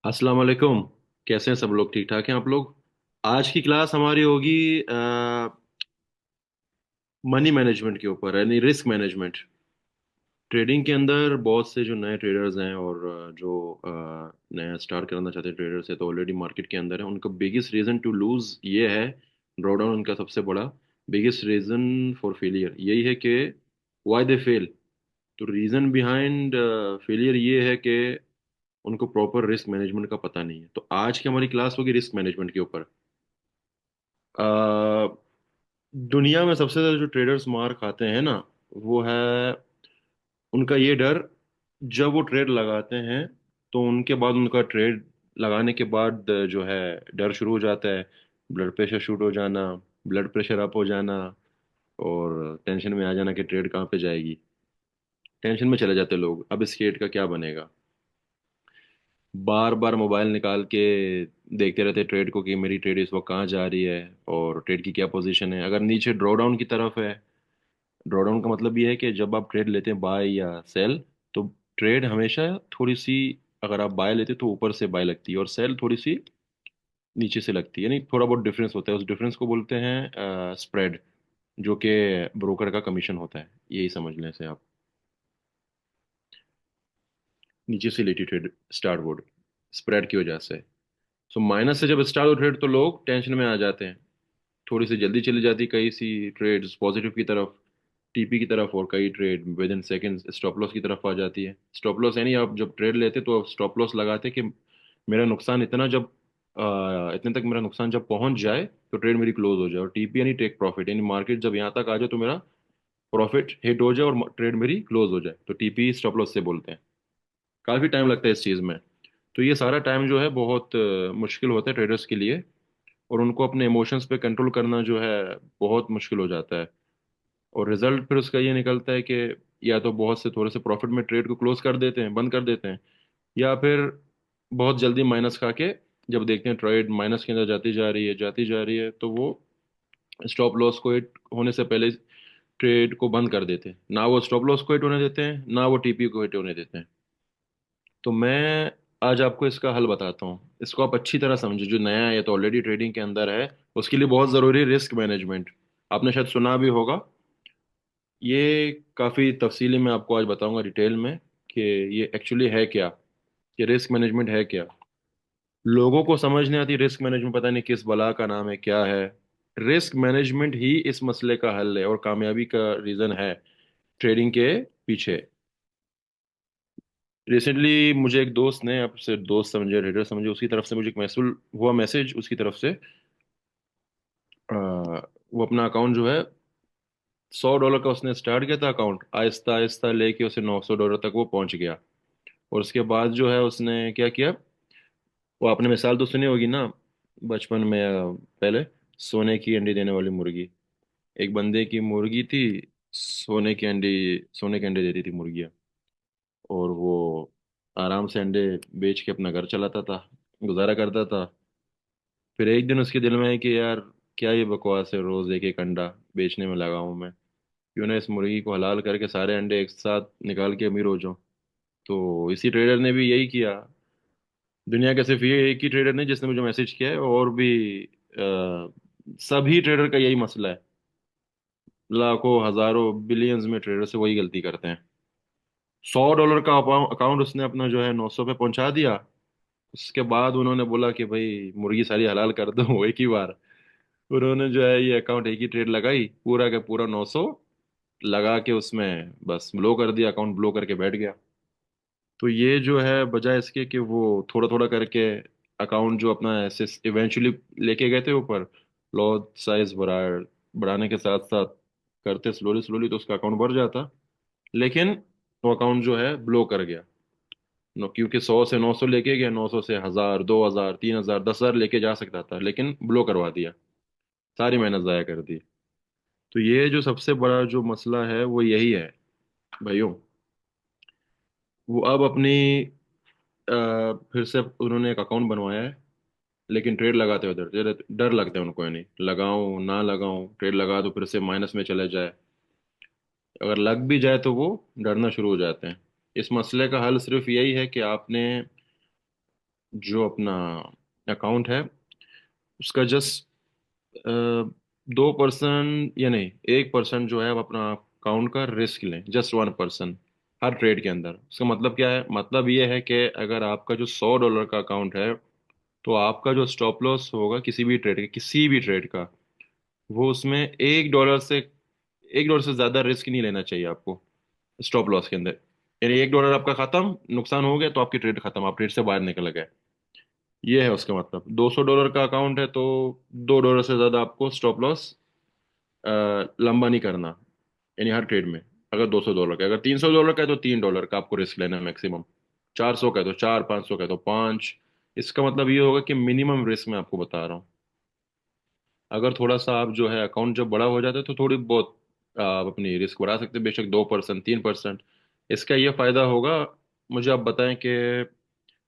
अस्सलाम वालेकुम। कैसे हैं सब लोग? ठीक ठाक हैं आप लोग? आज की क्लास हमारी होगी मनी मैनेजमेंट के ऊपर, यानी रिस्क मैनेजमेंट। ट्रेडिंग के अंदर बहुत से जो नए ट्रेडर्स हैं और जो नया स्टार्ट करना चाहते हैं ट्रेडर्स है, तो ऑलरेडी मार्केट के अंदर है, उनका बिगेस्ट रीज़न टू लूज ये है। ड्रॉ डाउन उनका सबसे बड़ा बिगेस्ट रीज़न फॉर फेलियर यही है कि व्हाई दे फेल। तो रीज़न बिहाइंड फेलियर ये है कि उनको प्रॉपर रिस्क मैनेजमेंट का पता नहीं है। तो आज की हमारी क्लास होगी रिस्क मैनेजमेंट के ऊपर। अ, दुनिया में सबसे ज्यादा जो ट्रेडर्स मार खाते हैं ना, वो है उनका ये डर। जब वो ट्रेड लगाते हैं तो उनके बाद उनका ट्रेड लगाने के बाद जो है डर शुरू हो जाता है। ब्लड प्रेशर शूट हो जाना, ब्लड प्रेशर अप हो जाना, और टेंशन में आ जाना कि ट्रेड कहाँ पे जाएगी। टेंशन में चले जाते हैं लोग, अब इस ट्रेड का क्या बनेगा। बार बार मोबाइल निकाल के देखते रहते ट्रेड को कि मेरी ट्रेड इस वक्त कहाँ जा रही है और ट्रेड की क्या पोजीशन है। अगर नीचे ड्रॉ डाउन की तरफ है, ड्रॉ डाउन का मतलब ये है कि जब आप ट्रेड लेते हैं बाय या सेल, तो ट्रेड हमेशा थोड़ी सी, अगर आप बाय लेते हैं तो ऊपर से बाय लगती है और सेल थोड़ी सी नीचे से लगती है, यानी थोड़ा बहुत डिफरेंस होता है। उस डिफरेंस को बोलते हैं स्प्रेड, जो कि ब्रोकर का कमीशन होता है। यही समझ लें से आप। नीचे से लेती ट्रेड स्टार्ट बोर्ड स्प्रेड की वजह से। सो माइनस से जब स्टार्ट हो ट्रेड तो लोग टेंशन में आ जाते हैं। थोड़ी सी जल्दी चली जाती कई सी ट्रेड्स पॉजिटिव की तरफ, टीपी की तरफ, और कई trade with in seconds stop loss की तरफ आ जाती है। स्टॉप लॉस यानी आप जब ट्रेड लेते तो आप स्टॉप लॉस लगाते कि मेरा नुकसान इतना, जब इतने तक मेरा नुकसान जब पहुंच जाए तो ट्रेड मेरी क्लोज हो जाए। और टीपी यानी टेक प्रॉफिट, यानी मार्केट जब यहाँ तक आ जाए तो मेरा प्रॉफिट हिट हो जाए और ट्रेड मेरी क्लोज हो जाए, तो टीपी स्टॉप लॉस से बोलते हैं। काफ़ी टाइम लगता है इस चीज़ में। तो ये सारा टाइम जो है बहुत मुश्किल होता है ट्रेडर्स के लिए, और उनको अपने इमोशंस पे कंट्रोल करना जो है बहुत मुश्किल हो जाता है। और रिजल्ट फिर उसका ये निकलता है कि या तो बहुत से थोड़े से प्रॉफिट में ट्रेड को क्लोज कर देते हैं, बंद कर देते हैं, या फिर बहुत जल्दी माइनस खा के जब देखते हैं ट्रेड माइनस के अंदर जाती जा रही है, तो वो स्टॉप लॉस को हिट होने से पहले ट्रेड को बंद कर देते हैं। ना वो स्टॉप लॉस को हिट होने देते हैं, ना वो टीपी को हिट होने देते हैं। तो मैं आज आपको इसका हल बताता हूँ। इसको आप अच्छी तरह समझो, जो नया है या तो ऑलरेडी ट्रेडिंग के अंदर है, उसके लिए बहुत ज़रूरी रिस्क मैनेजमेंट। आपने शायद सुना भी होगा। ये काफ़ी तफसीली मैं आपको आज बताऊंगा डिटेल में कि ये एक्चुअली है क्या, ये रिस्क मैनेजमेंट है क्या। लोगों को समझ नहीं आती रिस्क मैनेजमेंट, पता नहीं किस बला का नाम है, क्या है। रिस्क मैनेजमेंट ही इस मसले का हल है और कामयाबी का रीज़न है ट्रेडिंग के पीछे। रिसेंटली मुझे एक दोस्त ने, आपसे दोस्त समझे ट्रेडर समझे, उसकी तरफ से मुझे एक मैसेज हुआ, मैसेज उसकी तरफ से। वो अपना अकाउंट जो है, $100 का उसने स्टार्ट किया था अकाउंट, आहिस्ता आहिस्ता लेके उसे $900 तक वो पहुंच गया। और उसके बाद जो है उसने क्या किया, वो आपने मिसाल तो सुनी होगी ना बचपन में, पहले सोने की अंडी देने वाली मुर्गी। एक बंदे की मुर्गी थी, सोने के अंडे देती थी मुर्गियाँ, और वो आराम से अंडे बेच के अपना घर चलाता था, गुजारा करता था। फिर एक दिन उसके दिल में है कि यार क्या ये बकवास है, रोज एक एक अंडा बेचने में लगा हूं मैं, क्यों ना इस मुर्गी को हलाल करके सारे अंडे एक साथ निकाल के अमीर हो जाऊं। तो इसी ट्रेडर ने भी यही किया। दुनिया का सिर्फ ये एक ही ट्रेडर नहीं जिसने मुझे मैसेज किया है, और भी सभी ट्रेडर का यही मसला है। लाखों हजारों बिलियंस में ट्रेडर से वही गलती करते हैं। $100 का अकाउंट उसने अपना जो है 900 पे पहुंचा दिया। उसके बाद उन्होंने बोला कि भाई मुर्गी सारी हलाल कर दो एक ही बार। उन्होंने जो है ये अकाउंट एक ही ट्रेड लगाई, पूरा का पूरा 900 लगा के उसमें बस ब्लो कर दिया, अकाउंट ब्लो करके बैठ गया। तो ये जो है बजाय इसके कि वो थोड़ा थोड़ा करके अकाउंट जो अपना ऐसे इवेंचुअली लेके गए थे ऊपर, लॉट साइज बढ़ाने के साथ साथ करते स्लोली स्लोली तो उसका अकाउंट बढ़ जाता। लेकिन वो अकाउंट जो है ब्लो कर गया। क्योंकि 100 से 900 लेके गया, 900 से 1000, 2000, 3000, 10,000 लेके जा सकता था, लेकिन ब्लो करवा दिया, सारी मेहनत जाया कर दी। तो ये जो सबसे बड़ा जो मसला है वो यही है भाइयों। वो अब अपनी फिर से उन्होंने एक अकाउंट बनवाया है, लेकिन ट्रेड लगाते हुए डर डर डर लगता है उनको, यानी लगाऊं ना लगाऊं, ट्रेड लगा तो फिर से माइनस में चले जाए, अगर लग भी जाए तो वो डरना शुरू हो जाते हैं। इस मसले का हल सिर्फ यही है कि आपने जो अपना अकाउंट है उसका जस्ट 2% या नहीं 1% जो है आप अपना अकाउंट का रिस्क लें, जस्ट 1% हर ट्रेड के अंदर। उसका मतलब क्या है? मतलब ये है कि अगर आपका जो $100 का अकाउंट है, तो आपका जो स्टॉप लॉस होगा किसी भी ट्रेड का, वो उसमें $1 से ज़्यादा रिस्क नहीं लेना चाहिए आपको स्टॉप लॉस के अंदर। यानी $1 आपका खत्म, नुकसान हो गया तो आपकी ट्रेड खत्म, आप ट्रेड से बाहर निकल गए। ये है उसका मतलब। $200 का अकाउंट है तो $2 से ज़्यादा आपको स्टॉप लॉस लंबा नहीं करना, यानी हर ट्रेड में। अगर $200 का, अगर $300 का है तो $3 का आपको रिस्क लेना है मैक्सिमम। 400 का है तो 4, 500 का है तो 5। इसका मतलब ये होगा कि मिनिमम रिस्क मैं आपको बता रहा हूँ। अगर थोड़ा सा आप जो है अकाउंट जब बड़ा हो जाता है तो थोड़ी बहुत आप अपनी रिस्क बढ़ा सकते हैं, बेशक 2%, 3%। इसका ये फायदा होगा, मुझे आप बताएं कि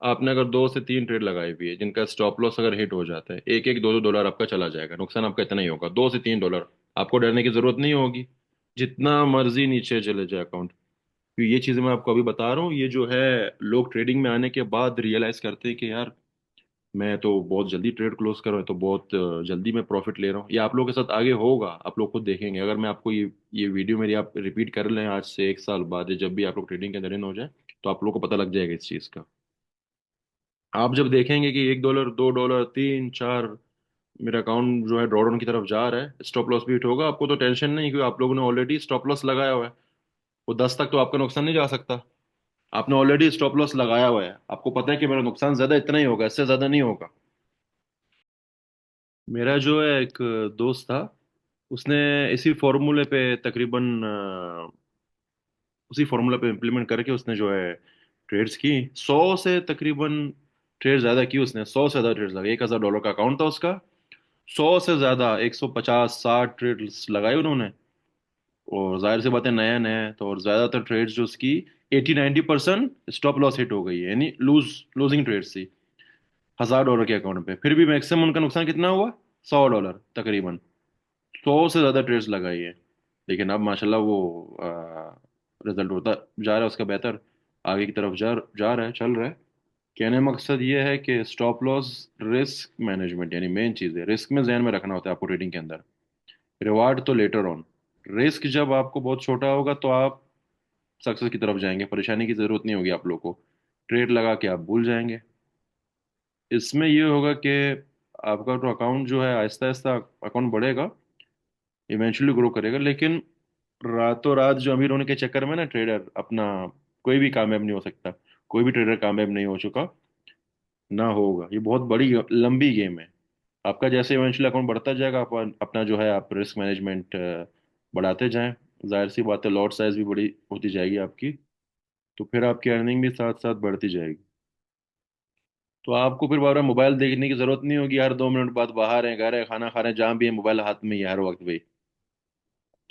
आपने अगर 2 से 3 ट्रेड लगाई हुई है जिनका स्टॉप लॉस अगर हिट हो जाता है, एक एक $2 आपका चला जाएगा, नुकसान आपका इतना ही होगा, $2 से $3। आपको डरने की जरूरत नहीं होगी, जितना मर्जी नीचे चले जाए अकाउंट। तो ये चीजें मैं आपको अभी बता रहा हूँ, ये जो है लोग ट्रेडिंग में आने के बाद रियलाइज करते हैं कि यार मैं तो बहुत जल्दी ट्रेड क्लोज कर रहा हूँ, तो बहुत जल्दी मैं प्रॉफिट ले रहा हूँ। ये आप लोगों के साथ आगे होगा, आप लोग खुद देखेंगे। अगर मैं आपको ये वीडियो मेरी आप रिपीट कर लें आज से 1 साल बाद, या जब भी आप लोग ट्रेडिंग के अंदर इन हो जाए, तो आप लोग को पता लग जाएगा इस चीज़ का। आप जब देखेंगे कि $1, $2, 3, 4 मेरा अकाउंट जो है ड्रॉडाउन की तरफ जा रहा है, स्टॉप लॉस भी हिट होगा, आपको तो टेंशन नहीं, क्योंकि आप लोगों ने ऑलरेडी स्टॉप लॉस लगाया हुआ है। वो 10 तक तो आपका नुकसान नहीं जा सकता। आपने ऑलरेडी स्टॉप लॉस लगाया हुआ है, आपको पता है कि मेरा नुकसान ज्यादा इतना ही होगा, इससे ज्यादा नहीं होगा। मेरा जो है एक दोस्त था, उसने इसी फॉर्मूले पे तकरीबन उसी फॉर्मूला पे इम्प्लीमेंट करके उसने जो है ट्रेड्स की। 100 से तकरीबन ट्रेड ज्यादा की उसने, 100 से ज्यादा ट्रेड्स लगाए। $1,000 का अकाउंट था उसका, 100 से ज्यादा 150, 60 ट्रेड्स लगाए उन्होंने। और जाहिर सी बात है, नया नया है तो, और ज्यादातर ट्रेड्स जो उसकी 80-90% स्टॉप लॉस हिट हो गई है, यानी लूजिंग ट्रेड्स थी $1,000 के अकाउंट पे। फिर भी मैक्सिमम उनका नुकसान कितना हुआ? $100 तकरीबन। 100 से ज्यादा ट्रेड्स लगाई है, लेकिन अब माशाल्लाह वो रिजल्ट होता जा रहा है उसका बेहतर, आगे की तरफ जा जा रहा है, चल रहा है। कहने का मकसद ये है कि स्टॉप लॉस रिस्क मैनेजमेंट, यानी मेन चीज़ है, रिस्क में जहन में रखना होता है आपको ट्रेडिंग के अंदर। रिवार्ड तो लेटर ऑन। रिस्क जब आपको बहुत छोटा होगा तो आप सक्सेस की तरफ जाएंगे, परेशानी की जरूरत नहीं होगी आप लोग को, ट्रेड लगा के आप भूल जाएंगे। इसमें ये होगा कि आपका तो अकाउंट जो है आहिस्ता आहिस्ता अकाउंट बढ़ेगा, इवेंचुअली ग्रो करेगा, लेकिन रातों रात जो अमीर होने के चक्कर में ना ट्रेडर अपना कोई भी कामयाब नहीं हो सकता। कोई भी ट्रेडर कामयाब नहीं हो चुका, ना होगा। ये बहुत बड़ी लंबी गेम है। आपका जैसे इवेंचुअली अकाउंट बढ़ता जाएगा, आप अपना जो है आप रिस्क मैनेजमेंट बढ़ाते जाएं, जाहिर सी बात है लॉट साइज भी बड़ी होती जाएगी आपकी, तो फिर आपकी अर्निंग भी साथ साथ बढ़ती जाएगी। तो आपको फिर बार बार मोबाइल देखने की जरूरत नहीं होगी, हर 2 मिनट बाद बाहर है, घर है, खाना खा रहे हैं, जहाँ भी है मोबाइल हाथ में ही है हर वक्त भाई।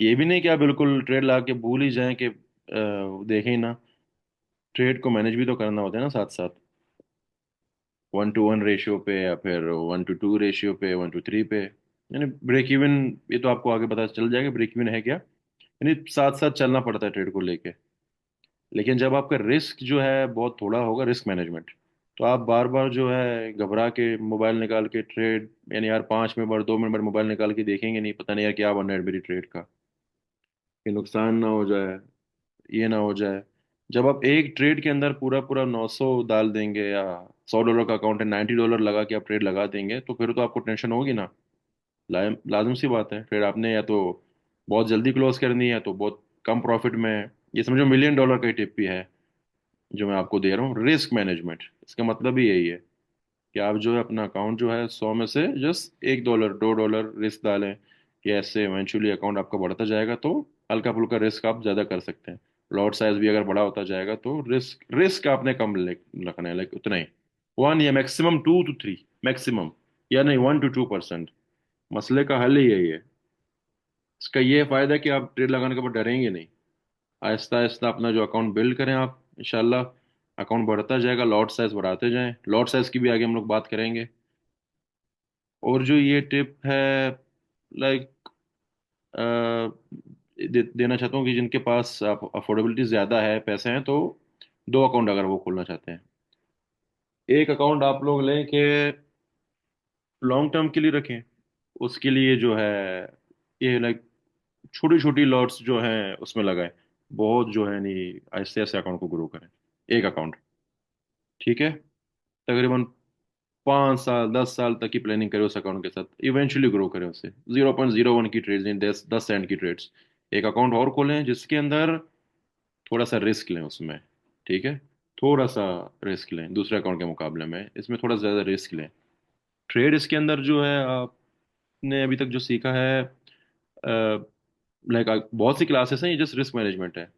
ये भी नहीं कि आप बिल्कुल ट्रेड ला के भूल ही जाएं कि देखें ही ना। ट्रेड को मैनेज भी तो करना होता है ना साथ साथ, 1:1 रेशियो पे, या फिर 1:2 रेशियो पे, 1:3 पे, यानी ब्रेक इवन। ये तो आपको आगे पता चल जाएगा ब्रेक इवन है क्या, यानी साथ साथ चलना पड़ता है ट्रेड को लेके। लेकिन जब आपका रिस्क जो है बहुत थोड़ा होगा, रिस्क मैनेजमेंट, तो आप बार बार जो है घबरा के मोबाइल निकाल के ट्रेड, यानी यार 5 मिनट बाद, 2 मिनट बाद मोबाइल निकाल के देखेंगे नहीं, पता नहीं यार क्या बन रहा है मेरी ट्रेड का, कि नुकसान ना हो जाए, ये ना हो जाए। जब आप एक ट्रेड के अंदर पूरा पूरा 900 डाल देंगे, या $100 का अकाउंट है, $90 लगा के आप ट्रेड लगा देंगे, तो फिर तो आपको टेंशन होगी ना। लाजिम सी बात है, फिर आपने या तो बहुत जल्दी क्लोज करनी है, तो बहुत कम प्रॉफिट में। ये समझो $1,000,000 का टिप भी है जो मैं आपको दे रहा हूँ, रिस्क मैनेजमेंट। इसका मतलब ही यही है कि आप जो है अपना अकाउंट जो है 100 में से जस्ट $1, $2 रिस्क डालें, कि ऐसे इवेंचुअली अकाउंट आपका बढ़ता जाएगा तो हल्का फुल्का रिस्क आप ज़्यादा कर सकते हैं। लॉट साइज भी अगर बड़ा होता जाएगा तो रिस्क रिस्क आपने कम रखना है, लाइक उतना ही, 1 या मैक्सिमम 2 to 3, मैक्सिमम, या नहीं 1 to 2%। मसले का हल ही यही है। इसका ये फायदा है कि आप ट्रेड लगाने के बाद डरेंगे नहीं। आहिस्ता आहिस्ता अपना जो अकाउंट बिल्ड करें आप, इंशाल्लाह अकाउंट बढ़ता जाएगा, लॉट साइज बढ़ाते जाएं। लॉट साइज की भी आगे हम लोग बात करेंगे। और जो ये टिप है, लाइक देना चाहता हूँ कि जिनके पास अफोर्डेबिलिटी ज़्यादा है, पैसे हैं, तो 2 अकाउंट अगर वो खोलना चाहते हैं, एक अकाउंट आप लोग लें कि लॉन्ग टर्म के लिए रखें, उसके लिए जो है ये लाइक छोटी छोटी लॉट्स जो हैं उसमें लगाएं, बहुत जो है नहीं, ऐसे ऐसे अकाउंट को ग्रो करें। एक अकाउंट, ठीक है, तकरीबन 5 साल 10 साल तक की प्लानिंग करें उस अकाउंट के साथ, इवेंचुअली ग्रो करें उससे। 0.01 की ट्रेड्स, इन 10 10 सेंट की ट्रेड्स। एक अकाउंट और खोलें जिसके अंदर थोड़ा सा रिस्क लें उसमें, ठीक है, थोड़ा सा रिस्क लें दूसरे अकाउंट के मुकाबले में, इसमें थोड़ा ज़्यादा रिस्क लें। ट्रेड इसके अंदर जो है आपने अभी तक जो सीखा है, लाइक बहुत सी क्लासेस हैं, ये जस्ट रिस्क मैनेजमेंट है।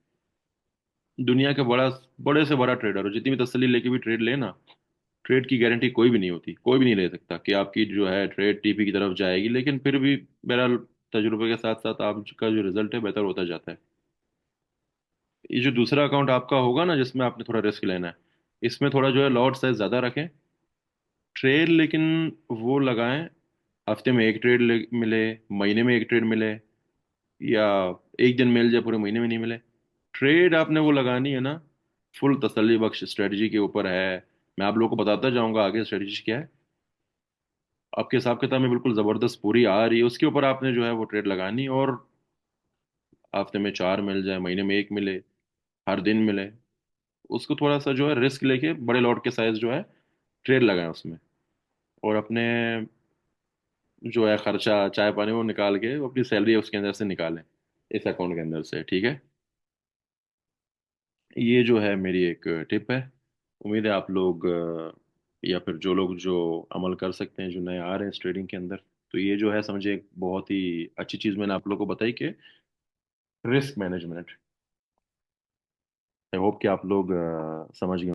दुनिया के बड़े से बड़ा ट्रेडर हो, जितनी भी तसल्ली लेके भी ट्रेड लेना, ट्रेड की गारंटी कोई भी नहीं होती, कोई भी नहीं ले सकता कि आपकी जो है ट्रेड टीपी की तरफ जाएगी, लेकिन फिर भी बहरहाल तजुर्बे के साथ साथ आपका जो रिजल्ट है बेहतर होता जाता है। ये जो दूसरा अकाउंट आपका होगा ना जिसमें आपने थोड़ा रिस्क लेना है, इसमें थोड़ा जो है लॉट साइज ज़्यादा रखें। ट्रेड लेकिन वो लगाएं, हफ्ते में एक ट्रेड मिले, महीने में एक ट्रेड मिले, या एक दिन मिल जाए पूरे महीने में नहीं मिले। ट्रेड आपने वो लगानी है ना, फुल तसल्ली बख्श स्ट्रेटजी के ऊपर है। मैं आप लोगों को बताता जाऊंगा आगे स्ट्रेटजी क्या है, आपके हिसाब किताब में बिल्कुल ज़बरदस्त पूरी आ रही है, उसके ऊपर आपने जो है वो ट्रेड लगानी। और हफ्ते में चार मिल जाए, महीने में एक मिले, हर दिन मिले, उसको थोड़ा सा जो है रिस्क लेके बड़े लॉट के साइज जो है ट्रेड लगाएं उसमें। और अपने जो है खर्चा चाय पानी वो निकाल के अपनी सैलरी उसके अंदर से निकालें, इस अकाउंट के अंदर से, ठीक है। ये जो है मेरी एक टिप है। उम्मीद है आप लोग या फिर जो लोग जो अमल कर सकते हैं, जो नए आ रहे हैं इस ट्रेडिंग के अंदर, तो ये जो है समझे एक बहुत ही अच्छी चीज़ मैंने आप लोग को बताई कि रिस्क मैनेजमेंट। आई होप कि आप लोग समझ गए।